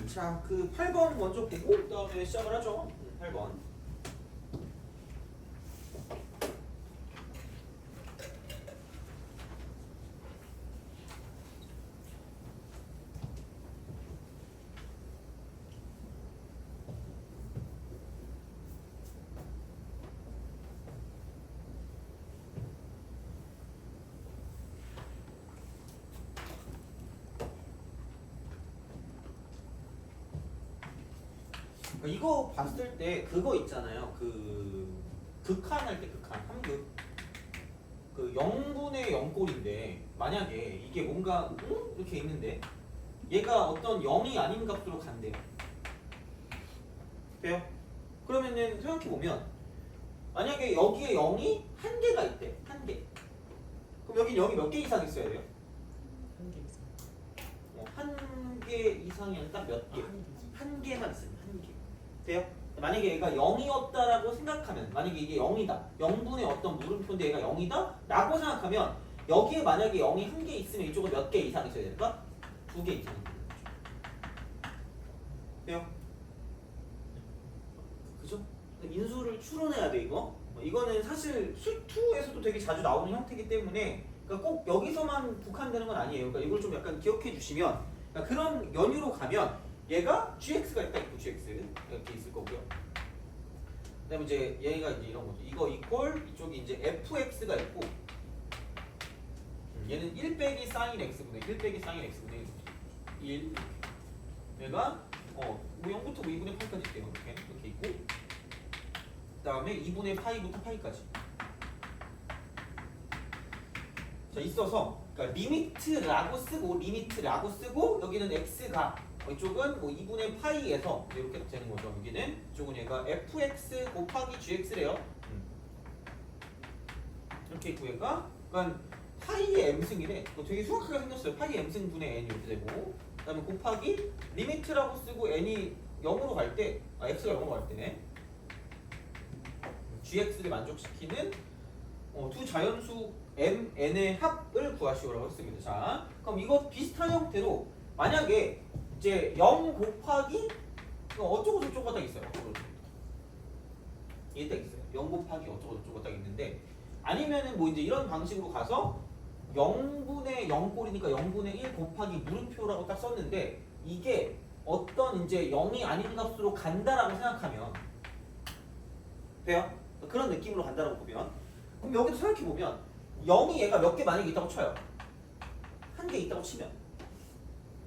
자, 그 8번 먼저 보고 그다음에 시작을 하죠. 8번. 이거 봤을 때 그거 있잖아요. 그 극한 할 때 극한 함극. 그 0분의 0꼴인데 만약에 이게 뭔가 이렇게 있는데 얘가 어떤 0이 아닌 값으로 간대요. 돼요? 그러면은 생각해 보면 만약에 여기에 0이 한 개가 있대. 한 개. 그럼 여기 0이 몇 개 이상 있어야 돼요? 한 개 이상. 한 개 이상이 아니라 딱 몇 개? 한 개만 있으면 한 개. 돼요? 만약에 얘가 0이었다라고 생각하면 만약에 이게 0이다. 0분의 어떤 물음표인데 얘가 0이다 라고 생각하면 여기에 만약에 0이 한 개 있으면 이쪽은 몇 개 이상 있어야 될까? 두 개 이상. 돼요? 그죠? 인수를 추론해야 돼 이거. 이거는 사실 수2에서도 되게 자주 나오는 형태이기 때문에 그러니까 꼭 여기서만 국한되는 건 아니에요. 그러니까 이걸 좀 약간 기억해 주시면 그러니까 그런 연유로 가면 얘가 gx가 있다 있고 gx 이렇게 있을 거고요. 그다음에 이제 얘가 이제 이런 거죠. 이거 이퀄 이쪽이 이제 fx가 있고 얘는 1 빼기 sin x분의 1 빼기 sin x분의 1 얘가 뭐 0부터 2분의 파이까지 있대요. 이렇게 있고 그다음에 2분의 파이부터 파이까지 자 있어서 그러니까 리미트라고 쓰고 여기는 x가 이쪽은 뭐 2분의 파이에서 이렇게 되는 거죠. 여기는 이쪽은 얘가 fx 곱하기 gx래요. 이렇게 있고 얘가 그러니까 파이의 m승이래. 되게 수학하게 생겼어요. 파이 m승 분의 n 이렇게 되고 그다음에 곱하기 리미트라고 쓰고 n이 0으로 갈 때 x가 0으로 갈 때 gx를 만족시키는 두 자연수 m, n의 합을 구하시오라고 했습니다. 자, 그럼 이거 비슷한 형태로 만약에 이제 0 곱하기 어쩌고 저쩌고가 딱 있어요. 이게 딱 있어요. 0 곱하기 어쩌고 저쩌고 딱 있는데 아니면은 뭐 이제 이런 방식으로 가서 0분의 0꼴이니까 0분의 1 곱하기 물음표라고 딱 썼는데 이게 어떤 이제 0이 아닌 값으로 간다라고 생각하면 돼요? 그런 느낌으로 간다라고 보면 그럼 여기도 생각해 보면 0이 얘가 몇 개 만약에 있다고 쳐요. 한 개 있다고 치면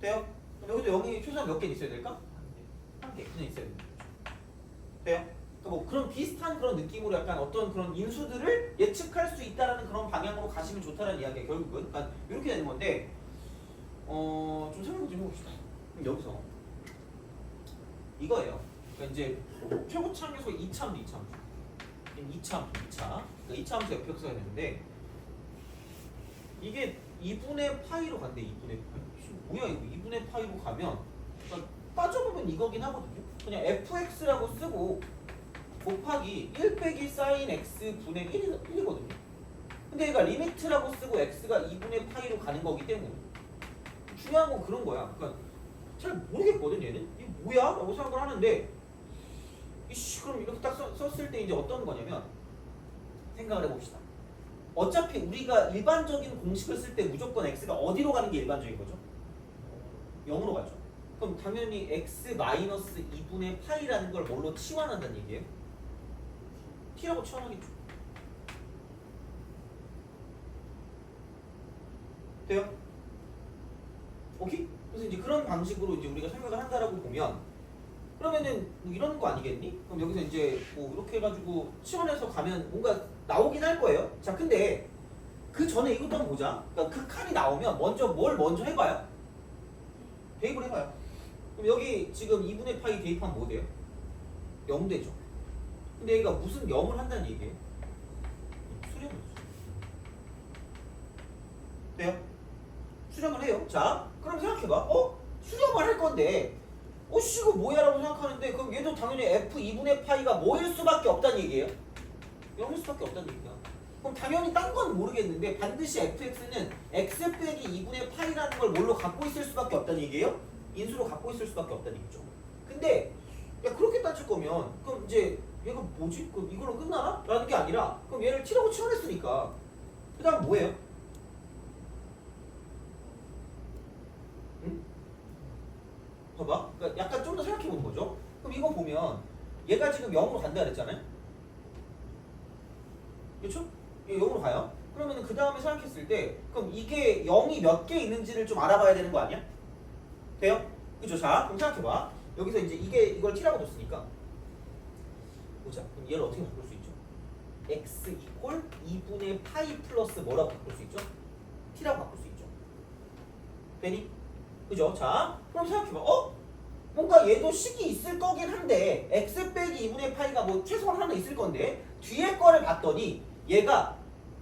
돼요? 그럼 여기도 0이 최소한 몇 개 있어야 될까? 한 개 그냥 있어야 됩니다. 돼요? 그러니까 뭐 그런 비슷한 그런 느낌으로 약간 어떤 그런 인수들을 예측할 수 있다라는 그런 방향으로 가시면 좋다는 이야기예요. 결국은 그러니까 이렇게 되는 건데 좀 설명 좀 해봅시다. 그럼 여기서 이거예요. 그러니까 이제 최고차함에서 2차함수 2차. 그러니까 2차함수 fx가 되는데 이게 2분의 파이로 간대. 2분의 파이. 뭐야 이거 2분의 파이로 가면 그러니까 따져보면 이거긴 하거든요. 그냥 fx라고 쓰고 곱하기 1 빼기 sin x 분의 1이거든요. 근데 얘가 리미트라고 쓰고 x가 2분의 파이로 가는 거기 때문에 중요한 건 그런 거야. 그러니까 잘 모르겠거든 얘는. 이게 뭐야? 라고 생각을 하는데 이씨 그럼 이렇게 딱 썼을 때 이제 어떤 거냐면 생각을 해봅시다. 어차피 우리가 일반적인 공식을 쓸 때 무조건 x가 어디로 가는 게 일반적인 거죠? 0으로 가죠. 그럼 당연히 x 마이너스 2분의 파이라는 걸 뭘로 치환한다는 얘기예요? t라고 치환하겠죠. 돼요? 오케이? 그래서 이제 그런 방식으로 이제 우리가 생각을 한다라고 보면 그러면은 뭐 이런 거 아니겠니? 그럼 여기서 이제 뭐 이렇게 해가지고 치환해서 가면 뭔가 나오긴 할 거예요. 자, 근데 그 전에 이것도 한번 보자. 그러니까 극한이 나오면 뭘 먼저 해봐요? 대입을 해봐요. 그럼 여기 지금 2분의 파이 대입하면 뭐 돼요? 0 되죠. 근데 얘가 무슨 0을 한다는 얘기예요? 수렴을 해요. 돼요? 수렴을 해요. 자, 그럼 생각해봐. 수렴을 할 건데 씨 이거 뭐야 라고 생각하는데 그럼 얘도 당연히 f 2분의 파이가 뭐일 수밖에 없다는 얘기예요? 0일 수밖에 없다는 얘기야. 그럼 당연히 딴 건 모르겠는데 반드시 fx는 x 빼기 2분의 파이라는 걸 뭘로 갖고 있을 수밖에 없다는 얘기예요? 인수로 갖고 있을 수밖에 없다는 얘기죠. 근데 야 그렇게 따질 거면 그럼 이제 얘가 뭐지? 그럼 이걸로 끝나나? 라는 게 아니라 그럼 얘를 t라고 치환했으니까 그 다음 뭐예요? 응? 봐봐. 그러니까 약간 좀 더 생각해 보는 거죠. 그럼 이거 보면 얘가 지금 0으로 간다 그랬잖아요. 그렇죠? 얘 0으로 가요. 그러면 그 다음에 생각했을 때 그럼 이게 0이 몇 개 있는지를 좀 알아봐야 되는 거 아니야? 돼요? 그죠? 자, 그럼 생각해봐. 여기서 이제 이걸 t라고 뒀으니까 보자. 그럼 얘를 어떻게 바꿀 수 있죠? x 이퀄 2분의 파이 플러스 뭐라고 바꿀 수 있죠? t라고 바꿀 수 있죠. 되니? 그죠? 자, 그럼 생각해봐. 뭔가 얘도 식이 있을 거긴 한데 x 빼기 2분의 파이가 뭐 최소한 하나 있을 건데 뒤에 거를 봤더니 얘가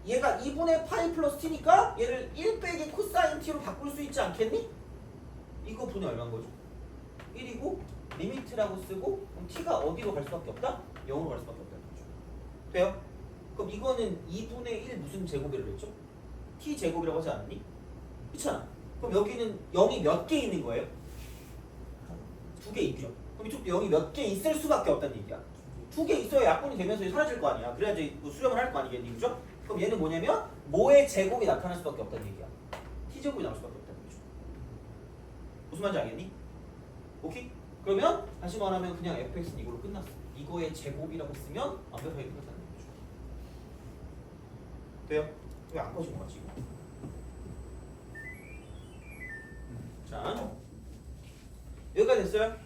2분의 파이 플러스 t니까 얘를 1 빼기 코사인 t로 바꿀 수 있지 않겠니? 이거 분의 얼마인 거죠? 1이고 리미트라고 쓰고 그럼 t가 어디로 갈 수밖에 없다? 0으로 갈 수밖에 없다는 거죠. 돼요? 그럼 이거는 2분의 1 무슨 제곱이라고 했죠? t 제곱이라고 하지 않았니? 그렇잖아. 그럼 여기는 0이 몇 개 있는 거예요? 2개 있죠. 그럼 이쪽도 0이 몇 개 있을 수밖에 없다는 얘기야. 2개 있어야 약분이 되면서 사라질 거 아니야. 그래야지 수렴을 할 거 아니겠니? 그죠? 그럼 얘는 뭐냐면 뭐의 제곱이 나타날 수밖에 없다는 얘기야. t제곱이 나올 수밖에 없다는 거죠. 무슨 말인지 알겠니? 오케이? 그러면 다시 말하면 그냥 fx는 이걸로 끝났어. 이거의 제곱이라고 쓰면 완벽하게 끝났다는 거죠. 돼요? 왜 안 꺼진 거야 지금? 자, 여기까지 됐어요?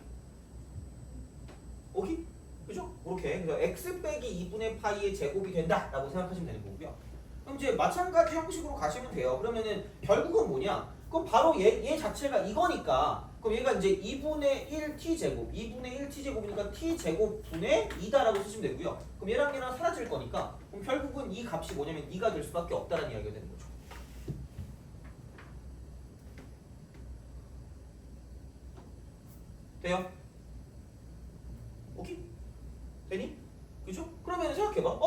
오케이? 그죠? 그렇게 그래서 x 빼기 2분의 파이의 제곱이 된다라고 생각하시면 되는 거고요. 그럼 이제 마찬가지 형식으로 가시면 돼요. 그러면은 결국은 뭐냐? 그럼 바로 얘 자체가 이거니까 그럼 얘가 이제 2분의 1 t제곱 2분의 1 t제곱이니까 t제곱 분의 2다라고 쓰시면 되고요. 그럼 얘랑 얘랑 사라질 거니까 그럼 결국은 이 값이 뭐냐면 2가 될 수밖에 없다라는 이야기가 되는 거죠. 돼요? 오케이? 되니? 그죠? 그러면 생각해봐.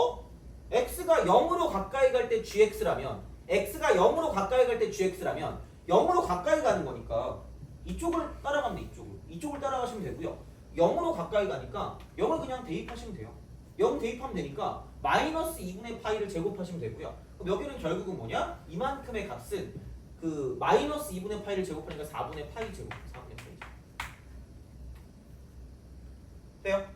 x가 0으로 가까이 갈 때 gx라면 x가 0으로 가까이 갈 때 gx라면 0으로 가까이 가는 거니까 이쪽을 따라가면 돼. 이쪽을 따라가시면 되고요. 0으로 가까이 가니까 0을 그냥 대입하시면 돼요. 0 대입하면 되니까 마이너스 2분의 파이를 제곱하시면 되고요. 그럼 여기는 결국은 뭐냐? 이만큼의 값은 그 마이너스 2분의 파이를 제곱하니까 4분의 파이 제곱 4분의 파이 돼요?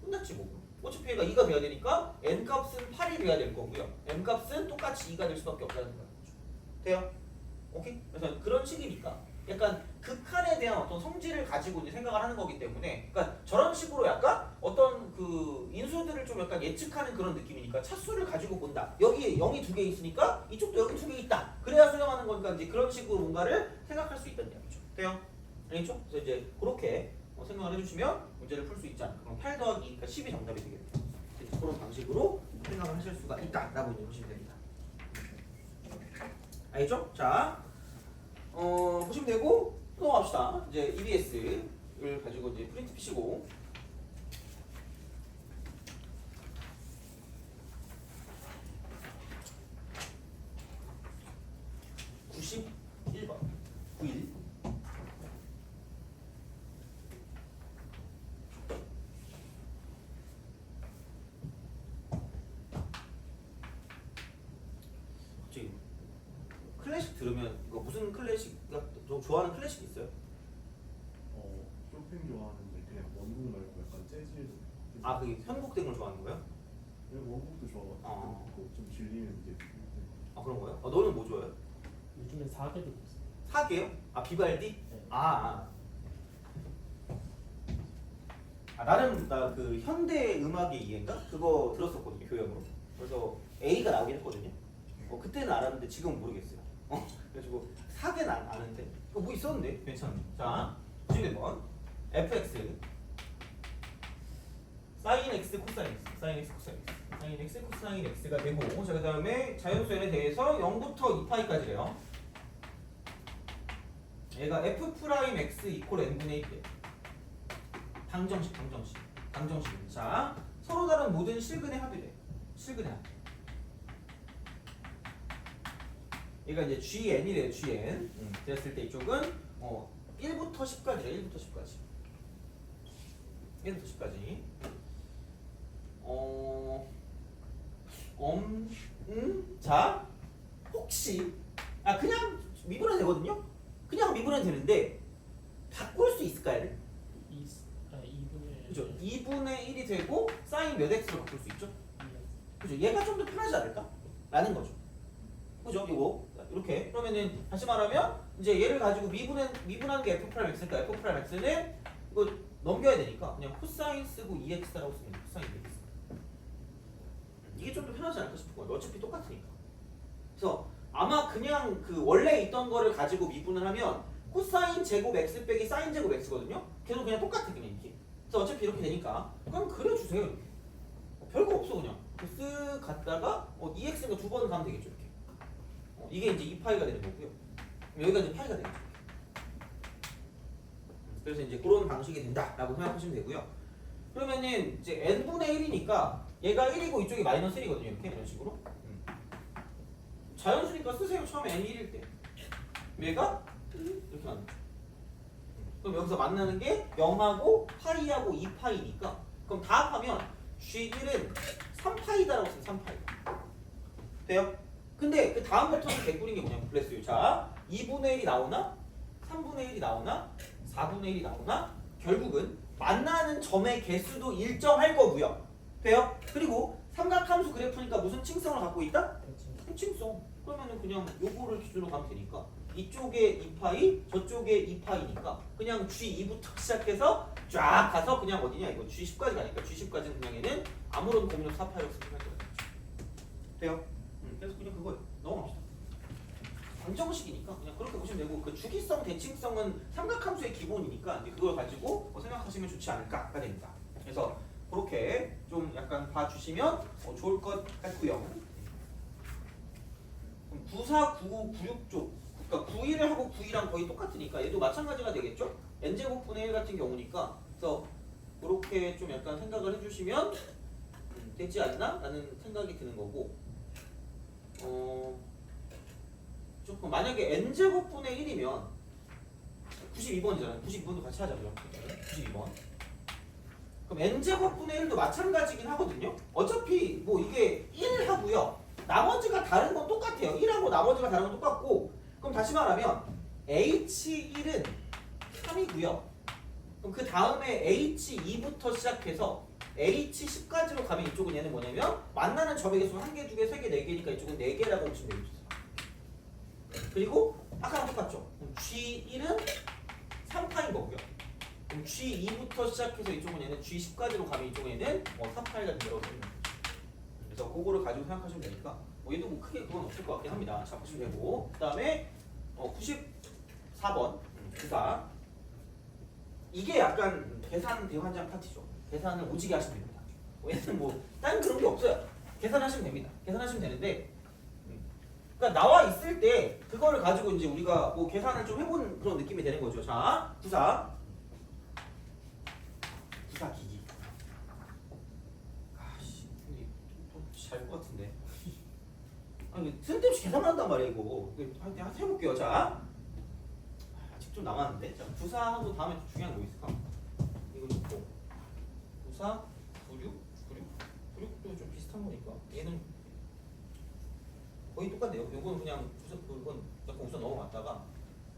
끝났지 뭐. 어차피 얘가 2가 돼야 되니까 n값은 8이 돼야 될 거고요. m값은 똑같이 2가 될 수밖에 없다는 거죠. 돼요? 오케이? 그래서 그런 식이니까 약간 극한에 대한 어떤 성질을 가지고 이제 생각을 하는 거기 때문에 그러니까 저런 식으로 약간 어떤 그 인수들을 좀 약간 예측하는 그런 느낌이니까 차수를 가지고 본다. 여기에 0이 2개 있으니까 이쪽도 여기 2개 있다. 그래야 수렴하는 거니까 이제 그런 식으로 뭔가를 생각할 수 있다는 얘기죠. 돼요? 알겠죠? 그래서 이제 그렇게 생각을 해주시면 문제를 풀 수 있지 않을까. 그럼 8 더하기 그러니까 10이 정답이 되겠죠. 그런 방식으로 생각을 하실 수가 있다라고 이제 보시면 됩니다. 알겠죠? 자, 보시면 되고 또 넘어갑시다. 이제 EBS를 가지고 이제 프린트 피시고 (91번) 91 갑자기 클래식 들으면 이거 무슨 클래식 좋아하는 클래식 있어요? 쇼팽 좋아하는데 그냥 원곡 말고 약간 재즈. 아, 그 현국된 걸 좋아하는 거예요? 원곡도 좋아가지고 좀 질리면 이제. 아, 그런 거예요? 너는 뭐 좋아해요? 요즘에 4개 듣고 있어요. 사계요? 아, 비발디? 네. 나는 나 그 현대 음악의 이해인가? 그거 들었었거든요, 교양으로. 그래서 A가 나오긴 했거든요. 그때는 알았는데 지금은 모르겠어요. 그래가지고 사계는 아는데 뭐 있었는데 괜찮네. 자, 91번 fx sin x 코사인 x sin x 코사인 x sin x 코사인 x가 되고 자, 그 다음에 자연수에 대해서 0부터 2파이까지래요. 얘가 f 프라임 x 이퀄 n분의 1이에요. 방정식. 자, 서로 다른 모든 실근의 합이래. 실근의 합. 얘가 이제 GN이래요. GN. 됐을 때 이쪽은 1부터 10까지래. 1부터 10까지. 1부터 10까지. 자, 혹시 그냥 미분해도 되거든요. 그냥 미분해도 되는데 바꿀 수 있을까요? 2분의 그죠? 2분의 1이 되고 사인 몇 x로 바꿀 수 있죠? 그죠? 얘가 좀 더 편하지 않을까? 라는 거죠. 그죠? 이거 이렇게 그러면은 다시 말하면 이제 얘를 가지고 미분하는 게 f 프라임 x니까 f 프라임 x는 이거 넘겨야 되니까 그냥 코사인 쓰고 2x라고 쓰면 돼. 코사인 2x. 이게 좀 더 편하지 않을까 싶은 거예요. 어차피 똑같으니까. 그래서 아마 그냥 그 원래 있던 거를 가지고 미분을 하면 코사인 제곱 x 빼기 사인 제곱 x거든요. 계속 그냥 똑같아 그냥 이게. 그래서 어차피 이렇게 되니까 그럼 그려주세요 이렇게. 별거 없어 그냥. 쓱 갔다가 2x가 두 번 가면 되겠죠 이렇게. 이게 이제 2파이가 되는 거고요. 여기가 이제 파이가 되겠죠. 그래서 이제 그런 방식이 된다라고 생각하시면 되고요. 그러면은 이제 n분의 1이니까 얘가 1이고 이쪽이 마이너스 1이거든요. 이렇게 이런 식으로. 자연수니까 쓰세요. 처음에 n 1일 때. 얘가 이렇게 만나죠. 그럼 여기서 만나는 게 0하고 파이하고 2파이니까 그럼 다 합하면 G1은 3파이다라고 쓰면 3파이다. 돼요? 근데 그 다음부터는 개꿀인 게 뭐냐면 그랬어요. 자, 2분의 1이 나오나? 3분의 1이 나오나? 4분의 1이 나오나? 결국은 만나는 점의 개수도 일정할 거고요. 돼요? 그리고 삼각함수 그래프니까 무슨 층성을 갖고 있다? 층성. 그러면은 그냥 요거를 기준으로 가면 되니까 이쪽에 2파이, 저쪽에 2파이니까 그냥 G2부터 시작해서 쫙 가서 그냥 어디냐 이거 G10까지 가니까 G10까지는 그냥 얘는 아무런 고민 없이 4파이라고 생각할 거예요. 돼요? 그래서 그냥 그거예요. 넘어갑시다. 방정식이니까 그냥 그렇게 보시면 되고 그 주기성, 대칭성은 삼각함수의 기본이니까 이제 그걸 가지고 생각하시면 좋지 않을까가 됩니다. 그래서 그렇게 좀 약간 봐주시면 좋을 것 같고요. 94, 99, 96 쪽 그러니까 91하고 92랑 거의 똑같으니까 얘도 마찬가지가 되겠죠? n제곱분의 1 같은 경우니까 그래서 그렇게 좀 약간 생각을 해주시면 되지 않나? 라는 생각이 드는 거고 조금 만약에 n제곱분의 1이면 92번이잖아요. 92번도 같이 하자 그럼 92번 그럼 n제곱분의 1도 마찬가지긴 하거든요. 어차피 뭐 이게 1하고요 나머지가 다른 건 똑같아요. 1하고 나머지가 다른 건 똑같고 그럼 다시 말하면 h1은 3이고요 그럼 그 다음에 h2부터 시작해서 h10까지로 가면 이쪽은 얘는 뭐냐면 만나는 점의 개수가 1개, 2개, 3개, 4개니까 이쪽은 4개라고 보시면 되겠죠. 그리고 아까랑 똑같죠. 그럼 G1은 3파인 거고요. 그럼 G2부터 시작해서 이쪽은 얘는 G10까지로 가면 이쪽은 얘는 3파이가 된다고 보시면 되죠. 그래서 그거를 가지고 생각하시면 되니까 얘도 뭐 크게 그건 없을 것 같긴 합니다. 자 보시면 되고 그 다음에 94번 기사 이게 약간 계산 대환장 파티죠. 계산을 오지게 하시면 됩니다. 얘는 뭐 다른 그런 게 없어요. 계산하시면 됩니다. 계산하시면 되는데 그러니까 나와 있을 때 그거를 가지고 이제 우리가 뭐 계산을 좀 해본 그런 느낌이 되는 거죠. 자, 구사 기기. 아씨, 잘것 같은데. 아니 쓸데없이 계산을 한단 말이야 이거. 한번 해볼게요. 자, 아직 좀 남았는데. 자, 구사하고 다음에 중요한 거 있을까? 이거 있고. 구사, 96도 좀 비슷한 거니까. 얘는 거의 똑같네요. 요건 그냥 그건 약간 우선 넘어갔다가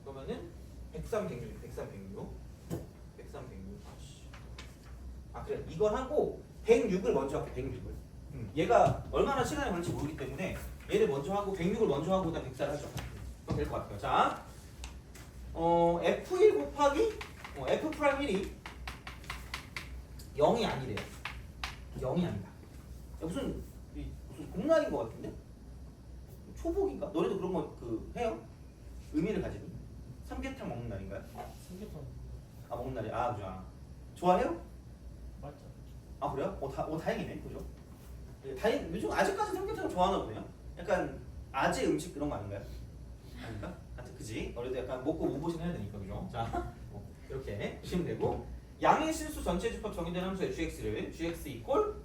그러면은 103, 106, 103, 106, 103, 106. 아 그래 이걸 하고 106을 먼저 할게. 106을. 얘가 얼마나 시간이 걸릴지 모르기 때문에 얘를 먼저 하고 106을 먼저 하고 그다음 104를 하죠. 그럼 될 것 같아요. 자, F1 곱하기 F 프라임 1이 0이 아니래요. 0이 아니다. 무슨 공란인 것 같은데? 초복인가? 너네도 그런 거 해요? 의미를 가지고 삼계탕 먹는 날인가요? 삼계탕 먹는 날이 그죠. 좋아해요? 맞죠? 그래요? 다행이네, 그죠? 요즘 아직까지 삼계탕을 좋아하나 보네요. 약간 아재 음식 그런 거 아닌가요? 아닌가? 하여튼 그지? 너네도 약간 먹고 무보신 해야 되니까 그죠? 자, 이렇게 보시면 되고 양의 실수 전체 집합 정의된 함수의 gx를 gx 이꼴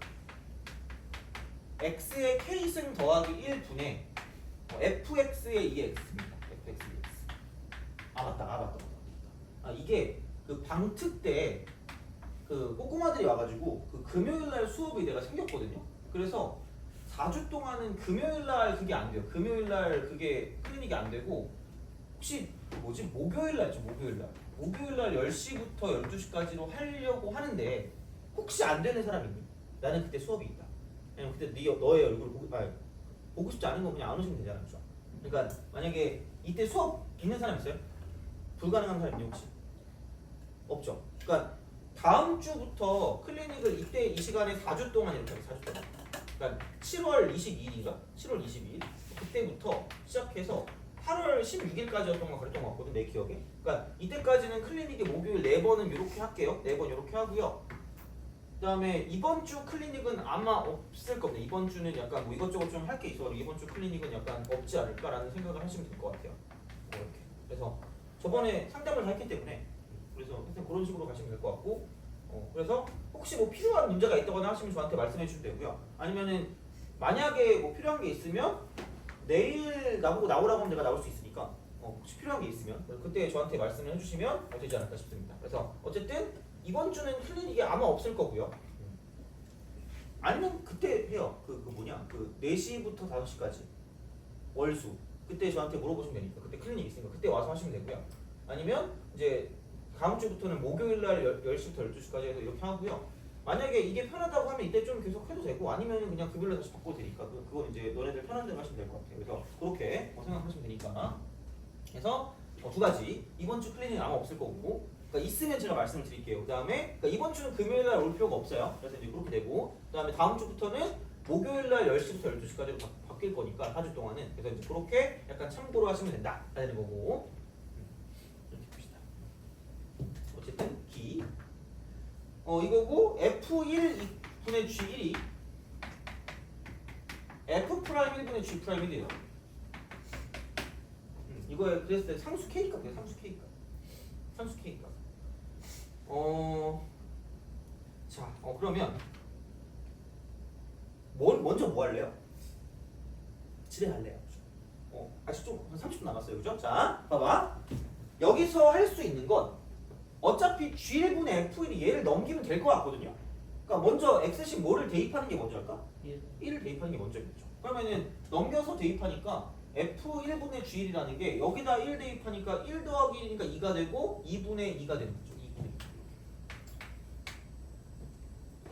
x의 k승 더하기 1분의 fx의 2x입니다. fx 2x. 맞다. 이게 그 방특 때 그 꼬꼬마들이 와가지고 그 금요일날 수업이 내가 생겼거든요. 그래서 4주 동안은 금요일날 그게 안 돼요. 금요일날 그게 클리닉이 안 되고 혹시 뭐지 목요일날죠. 목요일날 10시부터 12시까지로 하려고 하는데 혹시 안 되는 사람 있니? 나는 그때 수업이 있다. 왜냐면 그때 너의 얼굴 보고 싶지 않은 거 그냥 안 오시면 되잖아. 그죠? 그러니까 만약에 이때 수업 있는 사람 있어요? 불가능한 사람 있니 혹시? 없죠. 그러니까 다음 주부터 클리닉을 이때 이 시간에 4주 동안 이렇게 해요. 4주 동안. 그러니까 7월 22일인가? 7월 22일 그때부터 시작해서 8월 16일까지였던 거 그랬던 것 같거든 내 기억에. 그러니까 이때까지는 클리닉이 목요일 4번은 이렇게 할게요. 4번 이렇게 하고요. 그다음에 이번 주 클리닉은 아마 없을 겁니다. 이번 주는 약간 뭐 이것저것 좀 할 게 있어. 이번 주 클리닉은 약간 없지 않을까라는 생각을 하시면 될 것 같아요. 이렇게. 그래서 저번에 상담을 다 했기 때문에 그래서 하여튼 그런 식으로 가시면 될 것 같고 그래서 혹시 뭐 필요한 문제가 있다거나 하시면 저한테 말씀해 주시면 되고요. 아니면은 만약에 뭐 필요한 게 있으면 내일 나보고 나오라고 하면 내가 나올 수 있으니까 혹시 필요한 게 있으면 그때 저한테 말씀을 해주시면 되지 않을까 싶습니다. 그래서 어쨌든 이번 주는 클리닉이 아마 없을 거고요. 아니면 그때 해요. 그 뭐냐 4시부터 5시까지 월수 그때 저한테 물어보시면 되니까 그때 클리닉 있으니까 그때 와서 하시면 되고요. 아니면 이제 다음 주부터는 목요일날 10시부터 12시까지 해서 이렇게 하고요. 만약에 이게 편하다고 하면 이때 좀 계속 해도 되고 아니면 그냥 그별로 다시 바꿔도 되니까 그건 이제 너네들 편한 대로 하시면 될 것 같아요. 그래서 그렇게 생각하시면 되니까 그래서 두 가지 이번 주 클리닉 아마 없을 거고 그러니까 있으면 제가 말씀을 드릴게요. 그 다음에 그러니까 이번 주는 금요일날 올 필요가 없어요. 그래서 이제 그렇게 되고 그 다음에 다음 주부터는 목요일날 10시부터 12시까지로 바뀔 거니까 4주 동안은 그래서 이제 그렇게 약간 참고로 하시면 된다 되는 거고 이렇게 봅시다. 어쨌든 기 이거고 F1 분의 G1이 F 프라임 1분의 G 프라임 1이에요. 이거에 그랬을 때 상수 K값 이에요. 상수 K값. 자, 그러면 먼저 뭐 할래요? 집에 갈래요. 아직 좀 한 30분 남았어요. 그죠? 자, 봐봐. 여기서 할 수 있는 건 어차피 G1분의 F1이 얘를 넘기면 될 것 같거든요. 그러니까 먼저 X식 뭐를 대입하는 게 먼저 할까? 1을 대입하는 게 먼저겠죠. 그러면은 넘겨서 대입하니까 F1분의 G1이라는 게 여기다 1 대입하니까 1 더하기 1이니까 2가 되고 2분의 2가 되는 거죠. 2분의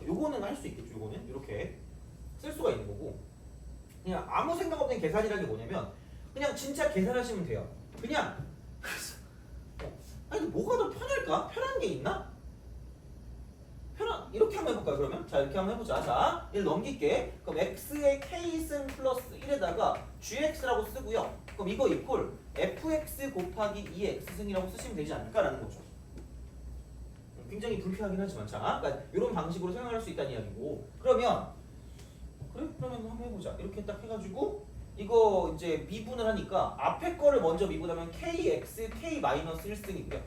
2. 요거는 할 수 있겠죠. 요거는 이렇게 쓸 수가 있는 거고 그냥 아무 생각 없는 계산이라는 게 뭐냐면 그냥 진짜 계산하시면 돼요. 그냥 아니 뭐가 더 편할까? 편한 게 있나? 이렇게 한번 해볼까요 그러면? 자 이렇게 한번 해보자. 자 1 넘길게. 그럼 x의 k승 플러스 1에다가 gx라고 쓰고요. 그럼 이거 이퀄 fx 곱하기 2x승이라고 쓰시면 되지 않을까라는 거죠. 굉장히 불쾌하긴 하지만 자 그러니까 이런 방식으로 생각할 수 있다는 이야기고 그러면 한번 해보자. 이렇게 딱 해가지고 이거 이제 미분을 하니까 앞에 거를 먼저 미분하면 kx k-1승이고요.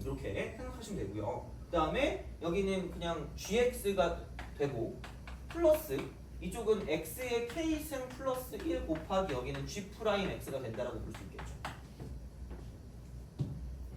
이렇게 생각하시면 되고요. 그 다음에 여기는 그냥 gx가 되고 플러스 이쪽은 x의 k승 플러스 1 곱하기 여기는 g 프라임 x가 된다라고 볼 수 있겠죠.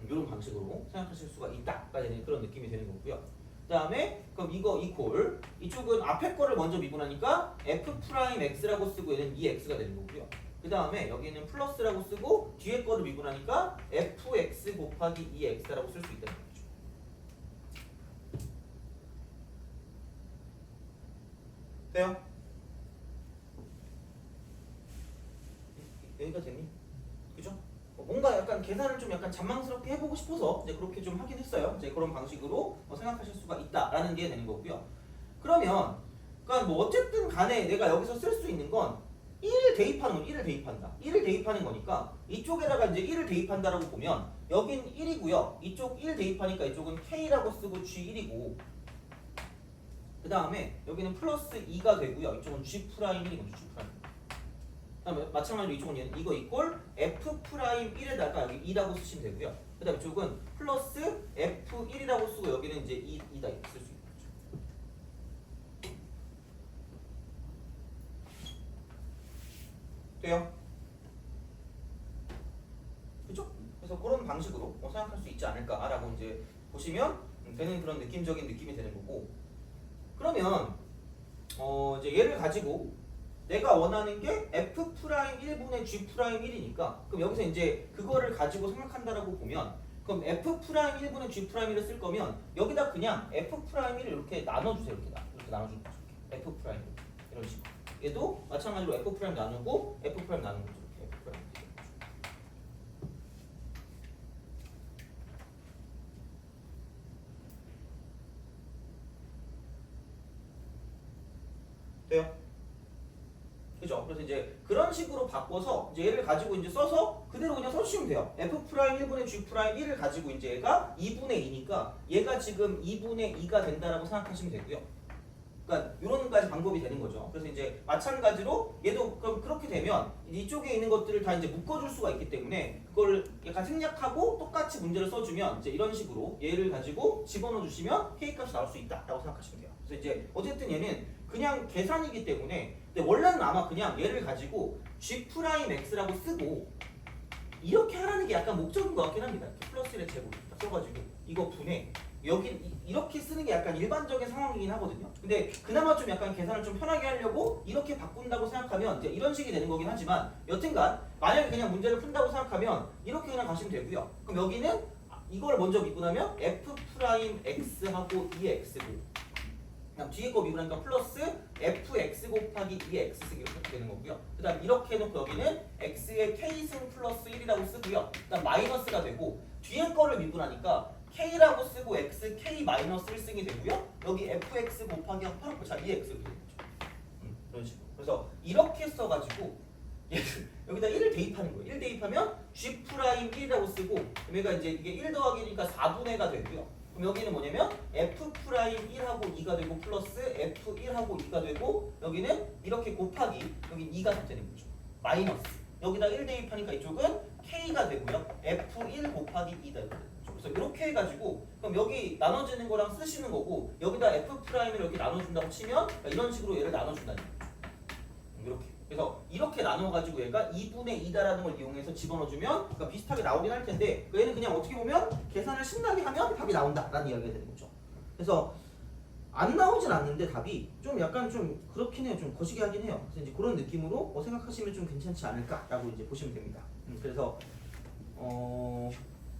이런 방식으로 생각하실 수가 있다가 되는 그런 느낌이 되는 거고요. 그 다음에 그럼 이거 이퀄 이쪽은 앞에 거를 먼저 미분하니까 f 프라임 x라고 쓰고 얘는 2x가 되는 거고요. 그 다음에 여기는 플러스라고 쓰고 뒤에 거를 미분하니까 fx 곱하기 2x라고 쓸 수 있다는 거죠. 돼요? 여기가 됐니? 그죠? 뭔가 약간 계산을 좀 약간 잔망스럽게 해보고 싶어서 이제 그렇게 좀 하긴 했어요. 이제 그런 방식으로 생각하실 수가 있다라는 게 되는 거고요. 그러면 그러니까 뭐 어쨌든 간에 내가 여기서 쓸 수 있는 건 1을 대입하는 건 1을 대입한다. 1을 대입하는 거니까 이쪽에다가 이제 1을 대입한다라고 보면 여긴 1이고요. 이쪽 1 대입하니까 이쪽은 K라고 쓰고 G1이고 그 다음에 여기는 플러스 2가 되고요. 이쪽은 G 프라임이거든요. G 프라임. 그다음에 마찬가지로 이쪽은 얘는 이거 이퀄 F 프라임 1에다가 여기 2라고 쓰시면 되고요. 그 다음에 이쪽은 플러스 F1이라고 쓰고 여기는 이제 2다 이렇게 쓸 수 있는 거죠. 돼요? 그죠? 그래서 그런 방식으로 생각할 수 있지 않을까라고 이제 보시면 되는 그런 느낌적인 느낌이 되는 거고. 그러면 이제 얘를 가지고 내가 원하는 게 f 프라임 1분의 g 프라임 1이니까 그럼 여기서 이제 그거를 가지고 생각한다라고 보면 그럼 f 프라임 1분의 g 프라임 1을 쓸 거면 여기다 그냥 f 프라임 1을 이렇게 나눠주세요. 이렇게 나눠주는 거죠. f 프라임 이런 식으로. 얘도 마찬가지로 f 프라임 나누고 f 프라임 나누는 거죠. 이렇게 f 프라임. 돼요? 그죠? 그래서 이제 그런 식으로 바꿔서 이제 얘를 가지고 이제 써서 그대로 그냥 써주시면 돼요. f 프라임 1분의 g 프라임 1을 가지고 이제 얘가 2분의 2니까 얘가 지금 2분의 2가 된다라고 생각하시면 되고요. 그러니까 이런 가지 방법이 되는 거죠. 그래서 이제 마찬가지로 얘도 그럼 그렇게 되면 이쪽에 있는 것들을 다 이제 묶어줄 수가 있기 때문에 그걸 약간 생략하고 똑같이 문제를 써주면 이제 이런 식으로 얘를 가지고 집어넣어 주시면 k 값이 나올 수 있다라고 생각하시면 돼요. 그래서 이제 어쨌든 얘는 그냥 계산이기 때문에 근데 원래는 아마 그냥 얘를 가지고 g 프라임 x라고 쓰고 이렇게 하라는 게 약간 목적인 것 같긴 합니다. 이렇게 플러스 1의 제곱 써가지고 이거 분해 여기 이렇게 쓰는 게 약간 일반적인 상황이긴 하거든요. 근데 그나마 좀 약간 계산을 좀 편하게 하려고 이렇게 바꾼다고 생각하면 이제 이런 식이 되는 거긴 하지만 여튼간 만약에 그냥 문제를 푼다고 생각하면 이렇게 그냥 가시면 되고요. 그럼 여기는 이걸 먼저 미분하면 f 프라임 x하고 2x고 그다음 뒤에 거 미분하니까 플러스 fx 곱하기 2x 쓰기 이렇게 되는 거고요. 그다음 이렇게 해놓고 여기는 x의 k승 플러스 1이라고 쓰고요. 그다음 마이너스가 되고 뒤에 거를 미분하니까 k라고 쓰고 x k 마이너스 1승이 되고요. 여기 fx 곱하기 8 자 2x 이렇게 되는 거죠. 이런 식으로. 그래서 이렇게 써가지고 여기다 1을 대입하는 거예요. 1 대입하면 g 프라임 1이라고 쓰고 얘가 이제 이게 1 더하기 1이니까 4분의 가 되고요. 그럼 여기는 뭐냐면 f 프라임 1하고 2가 되고 플러스 f 1하고 2가 되고 여기는 이렇게 곱하기 여기 2가 되는 거죠. 마이너스 여기다 1 대입하니까 이쪽은 k가 되고요. f1 곱하기 2다 이렇게 되는 거죠. 그래서 이렇게 해가지고 그럼 여기 나눠지는 거랑 쓰시는 거고 여기다 f 프라임을 이렇게 나눠준다고 치면 그러니까 이런 식으로 얘를 나눠준다는 거죠. 이렇게. 그래서 이렇게 나눠가지고 얘가 2분의 2다라는 걸 이용해서 집어넣어주면 그러니까 비슷하게 나오긴 할 텐데 얘는 그냥 어떻게 보면 계산을 신나게 하면 답이 나온다라는 이야기가 되는 거죠. 그래서 안 나오진 않는데 답이 좀 약간 좀 그렇긴 해요. 좀 거시기 하긴 해요. 그래서 이제 그런 느낌으로 생각하시면 좀 괜찮지 않을까라고 이제 보시면 됩니다. 그래서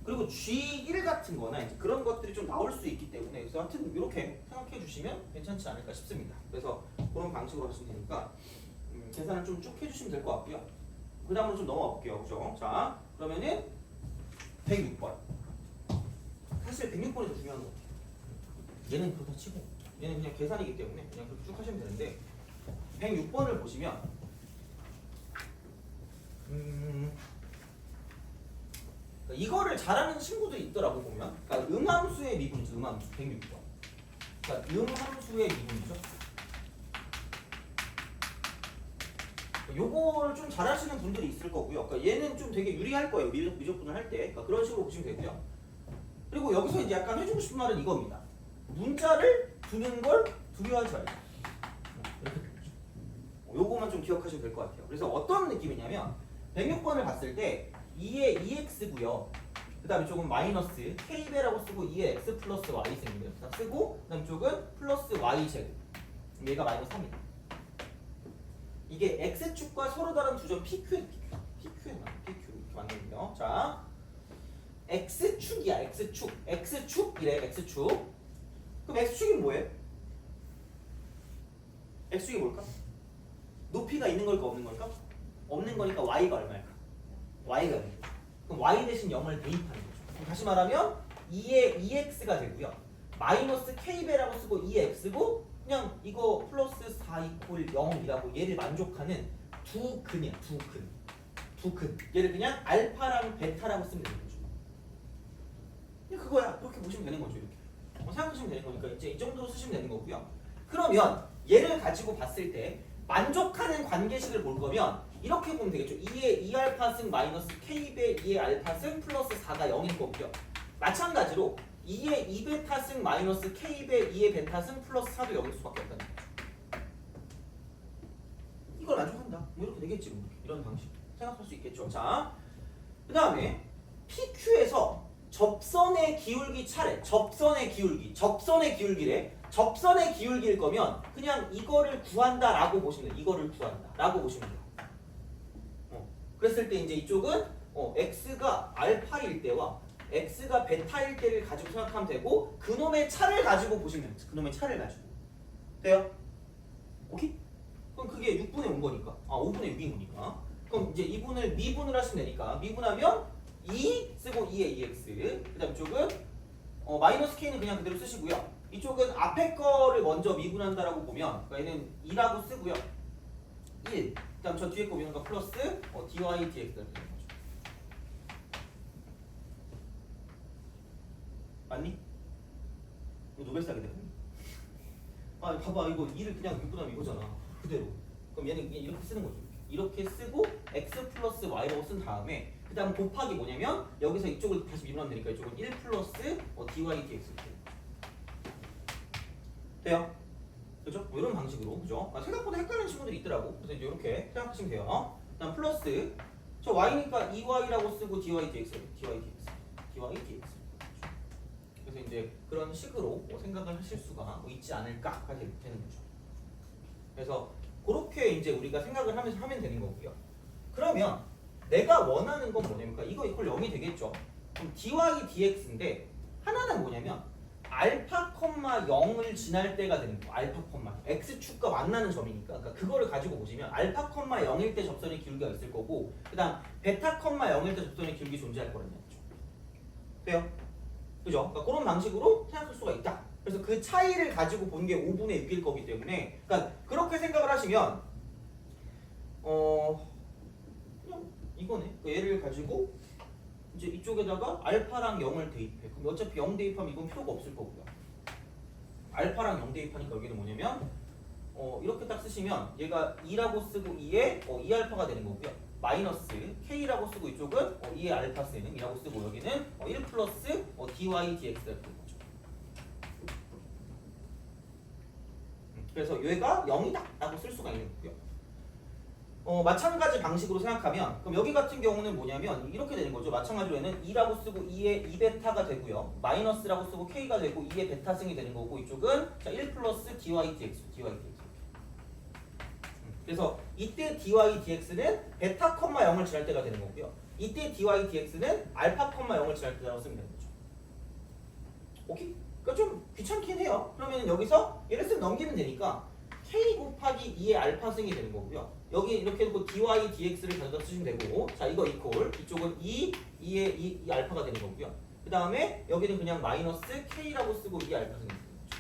그리고 G1 같은 거나 이제 그런 것들이 좀 나올 수 있기 때문에 그래서 하여튼 이렇게 생각해 주시면 괜찮지 않을까 싶습니다. 그래서 그런 방식으로 하시면 되니까 계산을 좀 쭉 해주시면 될 것 같고요. 그 다음으로 좀 넘어가 볼게요. 그죠? 자, 그러면은 106번. 사실 106번이 더 중요한 것 같아요. 얘는 그렇다 치고 얘는 그냥 계산이기 때문에 그냥 그렇게 쭉 하시면 되는데 106번을 보시면 이거를 잘하는 친구들이 있더라고 보면 그러니까 음함수의 미분이죠. 음함수 106번. 그러니까 음함수의 미분이죠. 요거를 좀 잘하시는 분들이 있을 거고요. 그러니까 얘는 좀 되게 유리할 거예요. 미적분을 할 때. 그러니까 그런 식으로 보시면 되고요. 그리고 여기서 이제 약간 해주고 싶은 말은 이겁니다. 문자를 두는 걸 두려워하지 말자. 이렇게 되죠. 요거만 좀 기억하시면 될 것 같아요. 그래서 어떤 느낌이냐면 106번을 봤을 때 2의 2x고요. 그 다음에 조금 마이너스 k배라고 쓰고 2의 x 플러스 y 셈이에요. 쓰고 그 다음 쪽은 플러스 y 제곱. 얘가 마이너스 3이다. 이게 x축과 서로 다른 두 점 PQ 이렇게 만들고요. 자, x축이야. x축 이래. x축. 그럼 x축이 뭐예요? x축이 뭘까? 높이가 있는 걸까 없는 걸까? 없는 거니까 y가 얼마일까? y가 0. 그럼 y 대신 0을 대입하는 거죠. 그럼 다시 말하면 2의 2x가 되고요. 마이너스 k배라고 쓰고 2x고 그냥 이거 플러스 4 이퀄 0이라고 얘를 만족하는 두 근이야. 두 근. 얘를 그냥 알파랑 베타라고 쓰면 되는 거죠. 그냥 그거야. 그렇게 보시면 되는 거죠. 이렇게. 생각하시면 되는 거니까 이제 이 정도로 쓰시면 되는 거고요. 그러면 얘를 가지고 봤을 때 만족하는 관계식을 볼 거면 이렇게 보면 되겠죠. 2의 2알파 승 마이너스 k배 2의 알파 승 플러스 4가 0일 거고요. 마찬가지로 2의 2베타 승 마이너스 k배 2의 베타 승 플러스 4도 0일 수밖에 없다는 거죠. 이걸 만족한다. 뭐 이렇게 되겠지. 뭐. 이런 방식 생각할 수 있겠죠. 자, 그 다음에 PQ에서 접선의 기울기 차례, 접선의 기울기래. 접선의 기울기일 거면 그냥 이거를 구한다라고 보시면 돼요. 이거를 구한다라고 보시면 돼요. 그랬을 때 이제 이쪽은 x가 알파일 때와 x가 베타일 때를 가지고 생각하면 되고 그놈의 차를 가지고 보시면 돼요. 그놈의 차를 가지고 돼요? 오케이? 그럼 그게 6분의 5인 거니까 5분의 6인 거니까 그럼 이제 이분을 미분을 하시면 되니까 미분하면 2 쓰고 2의 2x 그 다음 이쪽은 마이너스 k는 그냥 그대로 쓰시고요. 이쪽은 앞에 거를 먼저 미분한다라고 보면 그러니까 얘는 2라고 쓰고요. 1 그 다음 저 뒤에 거 미분하니까 플러스 dy dx 되는 거죠. 맞니? 이거 노벨상이다. 봐봐 이거 2를 그냥 미분하면 이거잖아. 그대로. 그럼 얘는 그냥 이렇게 쓰는 거죠. 이렇게 쓰고 x 플러스 y라고 쓴 다음에 그 다음 곱하기 뭐냐면 여기서 이쪽을 다시 미분하면 되니까 이쪽은 1 플러스 dy dx 돼요? 그죠? 뭐 이런 방식으로 그죠? 생각보다 헷갈리는 친구들이 있더라고. 그래서 이제 이렇게 생각하시면 돼요. 그다음 플러스 저 y니까 2y라고 쓰고 dy dx dy dx 그래서 이제 그런 식으로 생각을 하실 수가 있지 않을까 하게 되는 거죠. 그래서 그렇게 이제 우리가 생각을 하면서 하면 되는 거고요. 그러면 내가 원하는 건 뭐냐면 이거 이퀄 0이 되겠죠. 그럼 dy dx인데 하나는 뭐냐면 알파, 0을 지날 때가 되는 거. 알파, x축과 만나는 점이니까. 그러니까 그거를 가지고 보시면 알파, 0일 때 접선의 기울기가 있을 거고 그다음 베타, 0일 때 접선의 기울기 존재할 거라는 거죠. 돼요? 그죠? 그러니까 그런 방식으로 생각할 수가 있다. 그래서 그 차이를 가지고 본 게 5분의 6일 거기 때문에 그러니까 그렇게 생각을 하시면 그냥 이거네. 그 얘를 가지고 이제 이쪽에다가 알파랑 0을 대입해. 그럼 어차피 0 대입하면 이건 필요가 없을 거고요. 알파랑 0 대입하니까 여기는 뭐냐면 이렇게 딱 쓰시면 얘가 2라고 쓰고 2에 2알파가 되는 거고요. 마이너스 k라고 쓰고 이쪽은 2의 알파 쓰는 2라고 쓰고 여기는 1 플러스 dy dx가 되는 거죠. 그래서 얘가 0이다 라고 쓸 수가 있는 거고요. 마찬가지 방식으로 생각하면 그럼 여기 같은 경우는 뭐냐면 이렇게 되는 거죠. 마찬가지로 얘는 2라고 쓰고 2의 2베타가 되고요. 마이너스라고 쓰고 k가 되고 2의 베타승이 되는 거고 이쪽은 1 플러스 dy dx 그래서 이때 dy dx는 베타, 0을 지날 때가 되는 거고요. 이때 dy dx는 알파, 0을 지날 때라고 쓰면 되는 거죠. 오케이? 그러니까 좀 귀찮긴 해요. 그러면 여기서 얘를 쓱 넘기면 되니까 k 곱하기 2의 알파승이 되는 거고요. 여기 이렇게 놓고 dy dx를 가져다 쓰시면 되고 자 이거 이퀄 이쪽은 2의 2 알파가 되는 거고요. 그 다음에 여기는 그냥 마이너스 k라고 쓰고 2 알파승이 되는 거죠.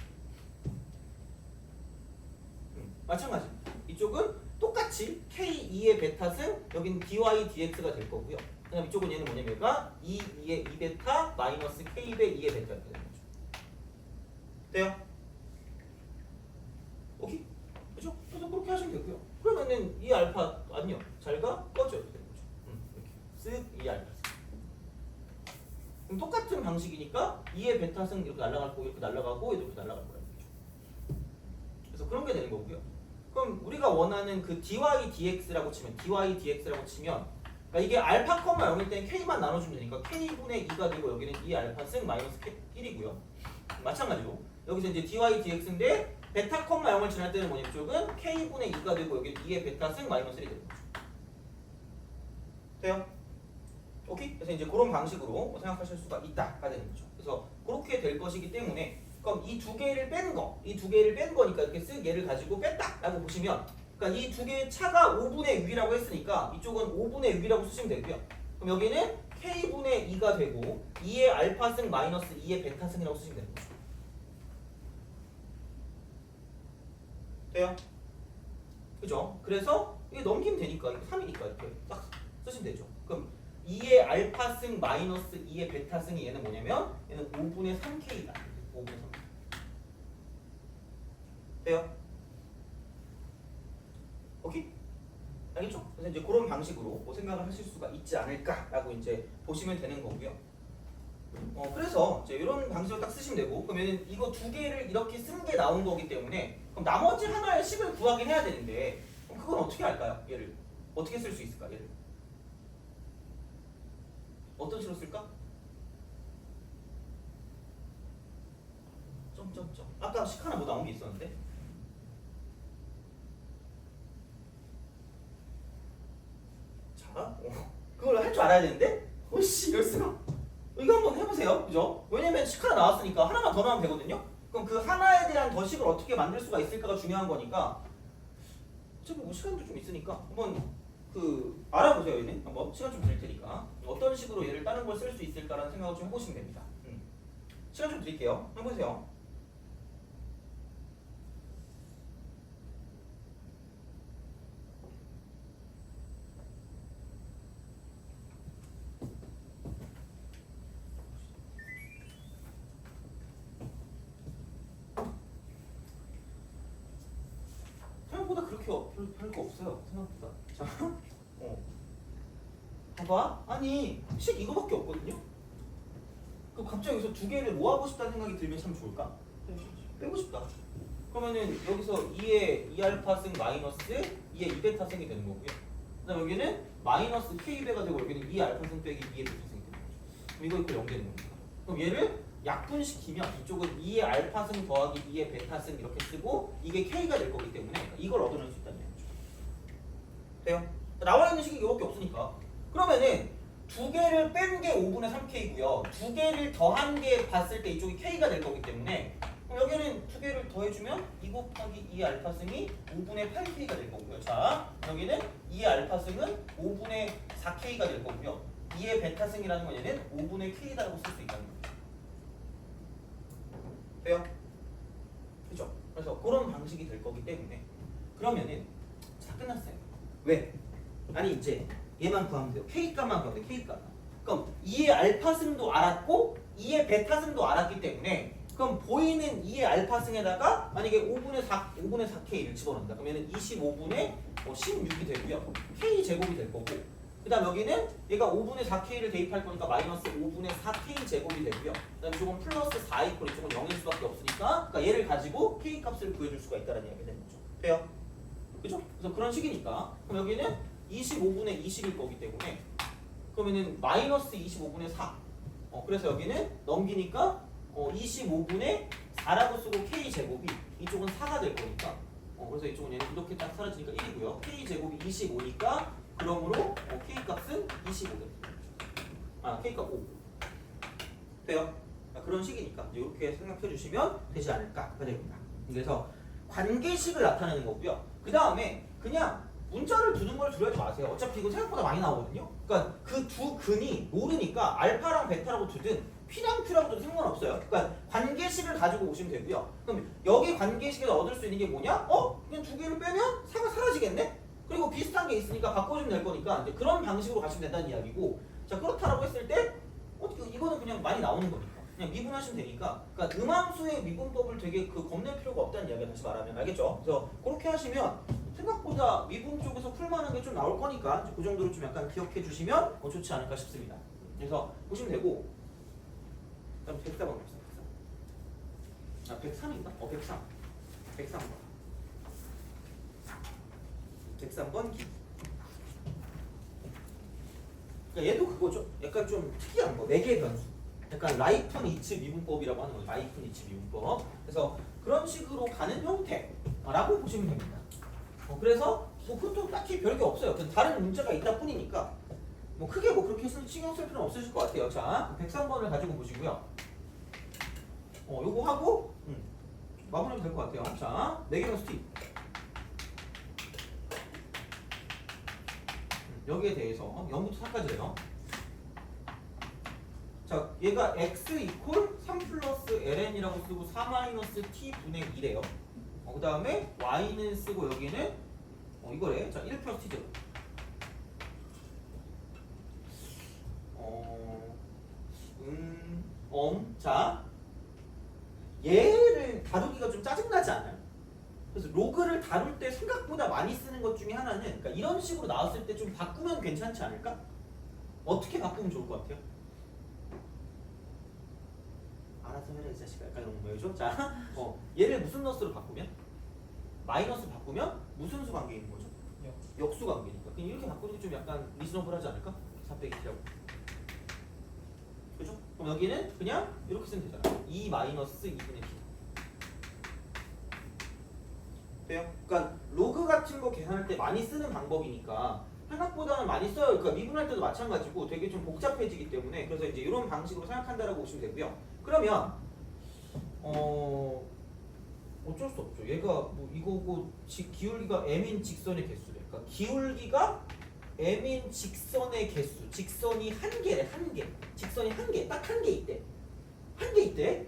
마찬가지 이쪽은 똑같이 k2의 베타승 여기는 dy dx가 될 거고요. 그 다음 이쪽은 얘는 뭐냐면 얘가 2의 2베타 마이너스 k배 2의 베타가 되는 거죠. 돼요? 오케이? 그죠? 그래서 그렇게 하시면 되고요. 그러면은 이 알파 안녕 잘가 꺼져야 되는 거죠. 이렇게 쓱 이 알파. 그럼 똑같은 방식이니까 2의 베타승 이렇게 날아가고 이렇게 날아가고 이렇게 날아갈 거라는 거죠. 그래서 그런 게 되는 거고요. 그럼 우리가 원하는 그 dy dx라고 치면 그러니까 이게 알파, 0일 때는 k만 나눠주면 되니까 k분의 2가 되고 여기는 2 알파승 마이너스 1이고요. 마찬가지로 여기서 이제 dy dx인데 베타, 0을 지날 때는 뭐냐 이쪽은 k분의 2가 되고 여기 2의 베타승 마이너스 1이 되는 거죠. 돼요? 오케이? 그래서 이제 그런 방식으로 생각하실 수가 있다가 되는 거죠. 그래서 그렇게 될 것이기 때문에 그럼 이 두 개를 뺀 거니까 이렇게 쓱 얘를 가지고 뺐다라고 보시면 그러니까 이 두 개의 차가 5분의 6이라고 했으니까 이쪽은 5분의 6이라고 쓰시면 되고요. 그럼 여기는 k분의 2가 되고 2의 알파승 마이너스 2의 베타승이라고 쓰시면 되는 거죠. 돼요? 그죠? 그래서 이게 넘기면 되니까 이거 3이니까 이렇게 딱 쓰시면 되죠. 그럼 2의 알파승 마이너스 2의 베타승이 얘는 뭐냐면 얘는 5분의 3k다. 5분의 3k. 돼요? 오케이? 알겠죠? 그래서 이제 그런 방식으로 생각을 하실 수가 있지 않을까라고 이제 보시면 되는 거고요. 그래서 이제 이런 방식으로 딱 쓰시면 되고 그러면 이거 두 개를 이렇게 쓴 게 나온 거기 때문에 그럼 나머지 하나의 식을 구하긴 해야 되는데 그럼 그건 어떻게 할까요? 얘를 어떻게 쓸 수 있을까? 얘를 어떤 식으로 쓸까? 점점점. 아까 식 하나 뭐 나온 게 있었는데. 자, 그걸 할 줄 알아야 되는데. 오씨 이럴 수가. 이거 한번 해보세요. 그죠? 왜냐면 식 하나 나왔으니까 하나만 더 나오면 되거든요. 그럼 그 하나에 대한 더식을 어떻게 만들 수가 있을까가 중요한 거니까. 어차피 뭐 시간도 좀 있으니까 한번 그 알아보세요. 얘는 한번 시간 좀 드릴 테니까 어떤 식으로 얘를 다른 걸 쓸 수 있을까라는 생각을 좀 해보시면 됩니다. 시간 좀 드릴게요. 해보세요. 생각보다 그렇게 별거 없어요. 생각보다. 자, 봐봐. 아니 식 이거밖에 없거든요. 그럼 갑자기 여기서 두 개를 모아보고 싶다는 생각이 들면 참 좋을까? 빼고 싶다. 그러면은 여기서 2의 2알파승 마이너스 2의 2베타승이 되는 거고요. 그다음 여기는 마이너스 k배가 되고 여기는 2알파승 빼기 2의 베타승이 되는 거죠. 그럼 이거 0 되는 겁니다. 그럼 얘를 약분시키면 이쪽은 2의 알파승 더하기 2의 베타승 이렇게 쓰고 이게 k가 될 거기 때문에 이걸 얻어낼 수 있다는 얘기죠. 돼요? 나와 있는 식이 이거밖에 없으니까. 그러면은 두 개를 뺀 게 5분의 3k고요. 두 개를 더한 게 봤을 때 이쪽이 k가 될 거기 때문에 그럼 여기는 두 개를 더해주면 2 곱하기 2의 알파승이 5분의 8k가 될 거고요. 자, 여기는 2의 알파승은 5분의 4k가 될 거고요. 2의 베타승이라는 건 얘는 5분의 k라고 쓸 수 있다는 거죠. 돼요? 그죠? 그래서 그런 방식이 될 거기 때문에 그러면은 다 끝났어요. 왜? 아니 이제 얘만 구하면 돼요. k값만 구하면 돼요. k값. 그럼 2의 알파승도 알았고 2의 베타승도 알았기 때문에 그럼 보이는 2의 알파승에다가 만약에 5분의 4k를 집어넣는다. 그러면 25분의 16이 되고요. k 제곱이 될 거고 그 다음 여기는 얘가 5분의 4k를 대입할 거니까 마이너스 5분의 4k 제곱이 되고요. 그 다음 이쪽은 플러스 4 이퀄 이쪽은 0일 수밖에 없으니까 그러니까 얘를 가지고 k 값을 구해줄 수가 있다는 얘기가 되는 거죠. 돼요? 그죠? 그래서 그런 식이니까 그럼 여기는 25분의 20일 거기 때문에 그러면은 마이너스 25분의 4 그래서 여기는 넘기니까 25분의 4라고 쓰고 k 제곱이 이쪽은 4가 될 거니까 그래서 이쪽은 얘는 이렇게 딱 사라지니까 1이고요. k 제곱이 25니까 그러므로 k 값은 25 됩니다. k 값 5 돼요? 그런 식이니까 이렇게 생각해 주시면 되지 않을까 됩니다. 그래서 관계식을 나타내는 거고요. 그 다음에 그냥 문자를 두는 걸 두려워하지 마세요. 어차피 이거 생각보다 많이 나오거든요. 그러니까 그 두 근이 모르니까 알파랑 베타라고 두든 P랑 Q라고 두든 상관없어요. 그러니까 관계식을 가지고 오시면 되고요. 그럼 여기 관계식에서 얻을 수 있는 게 뭐냐? 그냥 두 개를 빼면 4가 사라지겠네? 그리고 비슷한 게 있으니까 바꿔주면 될 거니까 이제 그런 방식으로 가시면 된다는 이야기고 자 그렇다라고 했을 때 이거는 그냥 많이 나오는 거니까 그냥 미분하시면 되니까 그러니까 음함수의 미분법을 되게 겁낼 필요가 없다는 이야기를 다시 말하면 알겠죠? 그래서 그렇게 하시면 생각보다 미분 쪽에서 풀만한 게 좀 나올 거니까 그 정도로 좀 약간 기억해 주시면 좋지 않을까 싶습니다. 그래서 보시면 되고 그다음 104번 봅시다. 103인가? 103. 103번. 103번 기. 그러니까 얘도 그거죠. 약간 좀 특이한 거. 4개의 변수. 약간 라이프니츠 미분법이라고 하는 거예요. 라이프니츠 미분법. 그래서 그런 식으로 가는 형태라고 보시면 됩니다. 그래서 뭐 그것도 딱히 별게 없어요. 그냥 다른 문제가 있다 뿐이니까 뭐 크게 뭐 그렇게 신경 쓸 필요는 없으실 것 같아요. 자, 103번을 가지고 보시고요. 요거 하고 마무리하면 될 것 같아요. 자, 4개 변수 T. 여기에 대해서 0부터 4까지예요. 자, 얘가 x 이퀄 3 플러스 ln이라고 쓰고 4 마이너스 t 분의 1이에요. 그 다음에 y는 쓰고 여기는 이거래. 자, 1 플러스 t죠. 자, 얘를 다루기가 좀 짜증나지 않아요? 그래서 로그를 다룰 때 생각보다 많이 쓰는 것 중에 하나는 그러니까 이런 식으로 나왔을 때 좀 바꾸면 괜찮지 않을까? 어떻게 바꾸면 좋을 것 같아요? 알아서 해라 이 자식아. 약간 이런 거죠. 자, 얘를 무슨 너스로 바꾸면? 마이너스 바꾸면 무슨 수 관계인 거죠? 역수 관계니까. 그냥 이렇게 바꾸는 게 좀 약간 리즈너블하지 않을까? 4 빼기 T라고. 그럼 여기는 그냥 이렇게 쓰면 되잖아. 2 마이너스 2분의 t. 돼요? 그러니까 로그 같은 거 계산할 때 많이 쓰는 방법이니까 생각보다는 많이 써요. 그러니까 미분할 때도 마찬가지고 되게 좀 복잡해지기 때문에 그래서 이제 이런 방식으로 생각한다라고 보시면 되고요. 그러면 어쩔 수 없죠. 얘가 뭐 이거고 기울기가 m인 직선의 개수래. 그러니까 기울기가 m인 직선의 개수. 직선이 한 개래. 한 개. 직선이 한 개. 딱 한 개 있대. 한 개 있대.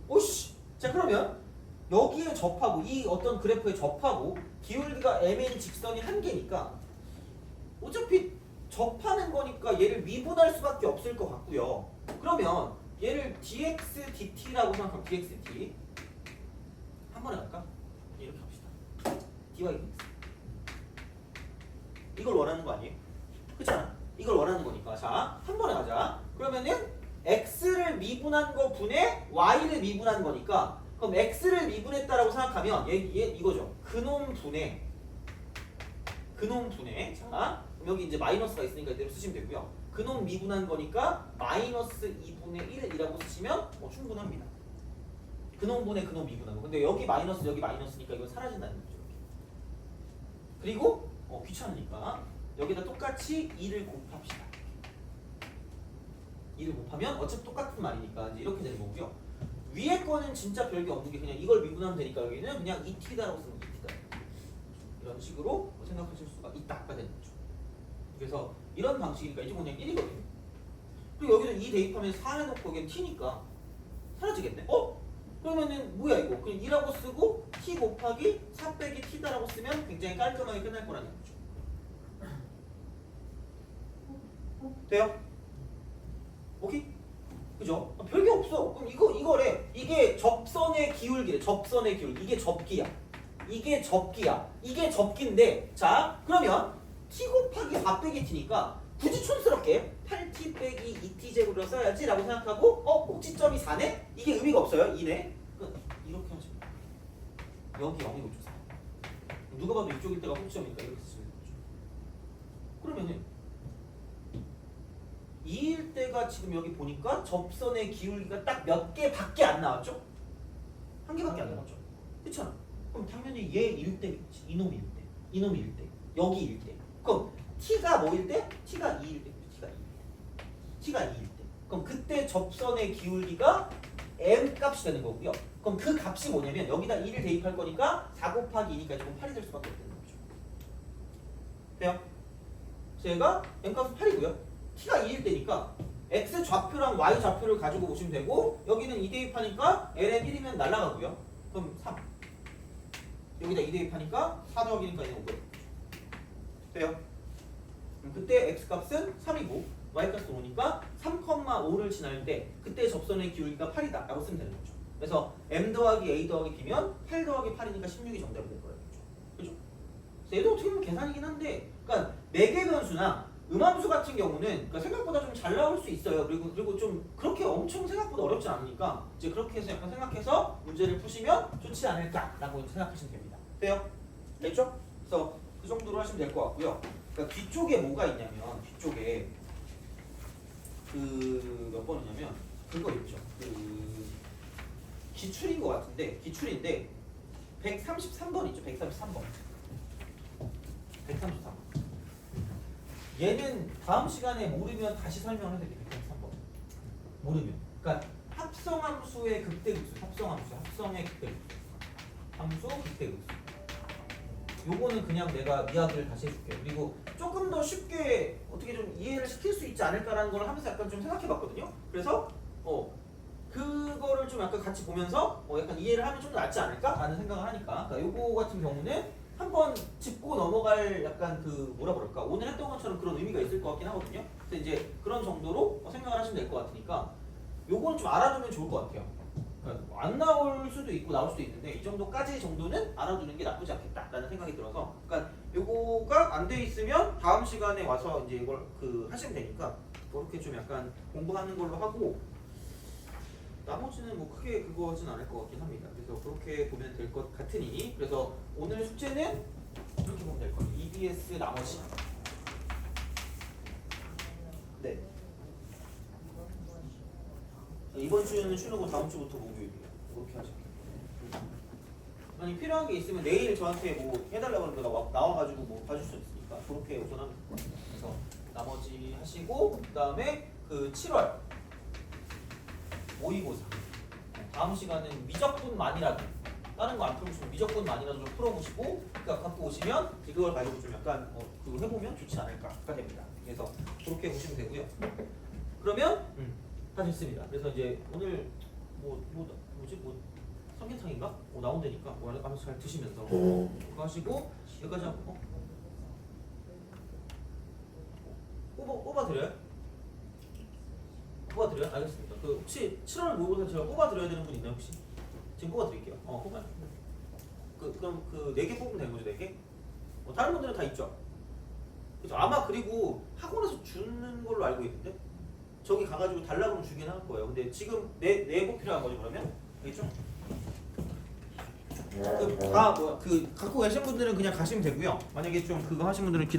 오씨. 자 그러면 여기에 접하고 이 어떤 그래프에 접하고 기울기가 m인 직선이 한 개니까 어차피 접하는 거니까 얘를 미분할 수밖에 없을 것 같고요. 그러면 얘를 dx dt라고 생각하면 dx dt 한 번에 갈까? 이렇게 합시다. dy dx 이걸 원하는 거 아니에요? 그렇잖아. 이걸 원하는 거니까 자 한 번에 가자. 그러면은 x를 미분한 거 분의 y를 미분한 거니까 그럼 x를 미분했다라고 생각하면 얘 이거죠. 근원 분의 자 그럼 여기 이제 마이너스가 있으니까 이대로 쓰시면 되고요. 근원 미분한 거니까 마이너스 2분의 1이라고 쓰시면 충분합니다. 근원분의 근원 미분한 거. 근데 여기 마이너스 여기 마이너스니까 이건 사라진다는 거죠. 이렇게. 그리고 귀찮으니까 여기다 똑같이 2를 곱합시다. 2를 곱하면 어차피 똑같은 말이니까 이제 이렇게 되는 거고요. 위에 거는 진짜 별게 없는 게 그냥 이걸 미분하면 되니까 여기는 그냥 2t다라고 쓰면 2t다. 이런 식으로 생각하실 수가 있다가 되는 거죠. 그래서 이런 방식이니까 이제 그냥 1이거든요. 그리고 여기는 2 대입하면 4 해놓고 여기는 t니까 사라지겠네? 그러면은 뭐야 이거? 그냥 2라고 쓰고 t 곱하기 4 빼기 t다라고 쓰면 굉장히 깔끔하게 끝날 거라는 거죠. 돼요? 오케이? 그죠? 별게 없어. 그럼 이거래. 이게 접선의 기울기래. 접선의 기울기. 이게 접기야. 이게 접기야. 이게 접기인데 자 그러면 t 곱하기 4 빼기 t니까 굳이 촌스럽게 8t 빼기 2t 제곱으로 써야지 라고 생각하고 꼭지점이 4네? 이게 의미가 없어요. 2네? 이렇게 하시면 돼요. 여기 0이 고쳐 4. 누가 봐도 이쪽일 때가 꼭지점이니까 이렇게 쓰시면 되죠. 그러면은 2일 때가 지금 여기 보니까 접선의 기울기가 딱 몇 개밖에 안 나왔죠? 한 개밖에 안 나왔죠? 그렇잖아. 그럼 당연히 얘 1대겠지. 이놈이 1대. 이놈이 1대. 여기 1대. 그럼 t가 뭐일 때? t가 2일 때. t가 2일 때. 그럼 그때 접선의 기울기가 m 값이 되는 거고요. 그럼 그 값이 뭐냐면 여기다 2를 대입할 거니까 4 곱하기 2니까 조금 8이 될 수밖에 없는 거죠. 돼요? 그래서 얘가 m 값은 8이고요. t가 2일 때니까 x 좌표랑 y 좌표를 가지고 보시면 되고 여기는 2 대입하니까 ln 1이면 날라가고요. 그럼 3. 여기다 2 대입하니까 4 더하기니까 얘는 5. 돼요? 그럼 그때 x값은 3이고 y값은 5니까 3,5를 지날 때 그때 접선의 기울기가 8이다 라고 쓰면 되는 거죠. 그래서 m 더하기 a 더하기 b면 8 더하기 8이니까 16이 정답이 될 거예요. 그죠? 그래서 얘도 어떻게 보면 계산이긴 한데 그러니까 매개 변수나 음함수 같은 경우는 그러니까 생각보다 좀 잘 나올 수 있어요. 그리고 좀 그렇게 엄청 생각보다 어렵지 않으니까 이제 그렇게 해서 약간 생각해서 문제를 푸시면 좋지 않을까라고 생각하시면 됩니다. 돼요? 됐죠? 그래서 그 정도로 하시면 될 것 같고요. 그러니까 뒤쪽에 뭐가 있냐면 뒤쪽에 그 몇 번이냐면 그거 있죠. 그 기출인 것 같은데 기출인데 133번 있죠. 133번. 133번. 얘는 다음 시간에 모르면 다시 설명을 해드릴게요. 133번. 모르면. 그러니까 합성함수의 극대극수. 합성의 극대극수. 함수 극대극수. 요거는 그냥 내가 이야기를 다시 해줄게요. 그리고 조금 더 쉽게 어떻게 좀 이해를 시킬 수 있지 않을까라는 걸 하면서 약간 좀 생각해봤거든요. 그래서 그거를 좀 약간 같이 보면서 약간 이해를 하면 좀 더 낫지 않을까라는 생각을 하니까 그러니까 요거 같은 경우는 한번 짚고 넘어갈 약간 그 뭐라 그럴까 오늘 했던 것처럼 그런 의미가 있을 것 같긴 하거든요. 그래서 이제 그런 정도로 생각을 하시면 될 것 같으니까 요거는 좀 알아두면 좋을 것 같아요. 그러니까 안 나올 수도 있고 나올 수도 있는데 이 정도까지 정도는 알아두는 게 나쁘지 않겠다라는 생각이 들어서 그러니까 요거가 안 돼 있으면 다음 시간에 와서 이제 이걸 그 하시면 되니까 그렇게 좀 약간 공부하는 걸로 하고 나머지는 뭐 크게 그거 하진 않을 것 같긴 합니다. 그래서 그렇게 보면 될 것 같으니 그래서 오늘 숙제는 이렇게 보면 될 거예요. EBS 나머지. 네. 이번 주는 쉬는고 다음 주부터 목요일이에요. 그렇게 하시면. 아니 필요한 게 있으면 내일 저한테 뭐 해달라고 하면 내가 나와가지고 뭐 봐줄 수 있으니까 그렇게 우선하면 돼요. 그래서 나머지 하시고 그다음에 그 7월 모의고사 다음 시간은 미적분만이라도 다른 거 안 풀고 미적분만이라도 좀 풀어보시고 그러니까 갖고 오시면 그걸 가지고 좀 약간 그거 해보면 좋지 않을까가 됩니다. 그래서 그렇게 보시면 되고요. 그러면 다 됐습니다. 그래서 이제 오늘 뭐지 삼계탕인가? 나온다니까 뭐 하면서 잘 드시면서 그거 하시고 여기까지 하고 뽑아드려요? 뽑아드려요? 알겠습니다. 그 혹시 7월 모의고사 제가 뽑아드려야 되는 분 있나요 혹시? 지금 뽑아드릴게요. 뽑아요. 그럼 그 4개 뽑으면 되는 거죠? 4개? 다른 분들은 다 있죠? 그죠? 아마 그리고 학원에서 주는 걸로 알고 있는데 저기 가가지고 달라고 하면 주긴 할 거예요. 근데 지금 내고 필요한 거죠 그러면? 알겠죠? 그 갖고 계신 분들은 그냥 가시면 되고요. 만약에 좀 그거 하신 분들은